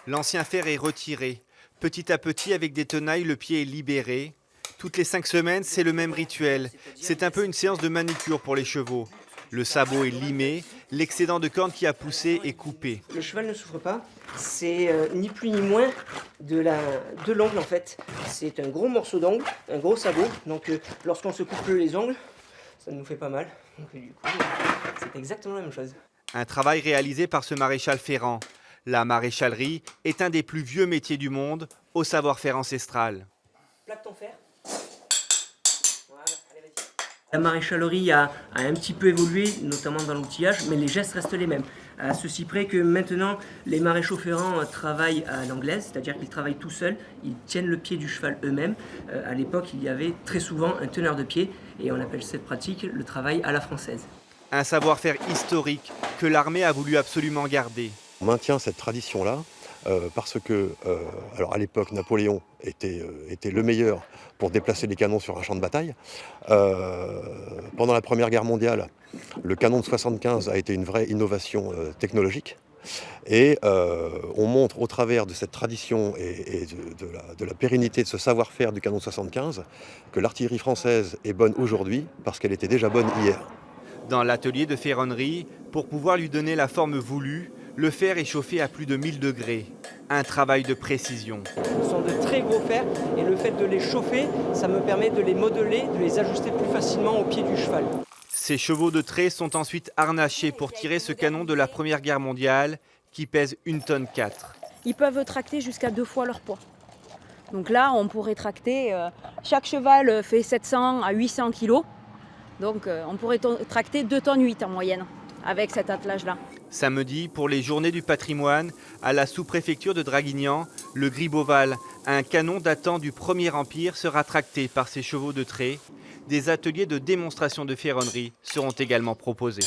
L'ancien fer est retiré. Petit à petit, avec des tenailles, le pied est libéré. Toutes les 5 semaines, c'est le même rituel. C'est un peu une séance de manucure pour les chevaux. Le sabot est limé, l'excédent de corne qui a poussé est coupé. Le cheval ne souffre pas, c'est ni plus ni moins de l'ongle en fait. C'est un gros morceau d'ongle, un gros sabot. Donc lorsqu'on se coupe les ongles, ça nous fait pas mal. Donc du coup, c'est exactement la même chose. Un travail réalisé par ce maréchal ferrant. La maréchalerie est un des plus vieux métiers du monde, au savoir-faire ancestral. Plaque ton fer. Voilà, allez, vas-y. La maréchalerie a un petit peu évolué, notamment dans l'outillage, mais les gestes restent les mêmes. À ceci près que maintenant, les maréchaux ferrants travaillent à l'anglaise, c'est-à-dire qu'ils travaillent tout seuls, ils tiennent le pied du cheval eux-mêmes. À l'époque, il y avait très souvent un teneur de pied, et on appelle cette pratique le travail à la française. Un savoir-faire historique que l'armée a voulu absolument garder. On maintient cette tradition-là parce que, alors à l'époque, Napoléon était le meilleur pour déplacer les canons sur un champ de bataille. Pendant la Première Guerre mondiale, le canon de 75 a été une vraie innovation technologique. Et on montre au travers de cette tradition et de la pérennité de ce savoir-faire du canon de 75 que l'artillerie française est bonne aujourd'hui parce qu'elle était déjà bonne hier. Dans l'atelier de ferronnerie, pour pouvoir lui donner la forme voulue, le fer est chauffé à plus de 1000 degrés. Un travail de précision. Ce sont de très gros fers et le fait de les chauffer, ça me permet de les modeler, de les ajuster plus facilement au pied du cheval. Ces chevaux de trait sont ensuite harnachés pour tirer ce canon de la Première Guerre mondiale qui pèse 1,4 tonne. Ils peuvent tracter jusqu'à 2 fois leur poids. Donc là, on pourrait tracter, chaque cheval fait 700 à 800 kilos. Donc on pourrait tracter 2,8 tonnes en moyenne avec cet attelage-là. Samedi, pour les Journées du patrimoine, à la sous-préfecture de Draguignan, le Gribeauval, un canon datant du Premier Empire, sera tracté par ces chevaux de trait. Des ateliers de démonstration de ferronnerie seront également proposés.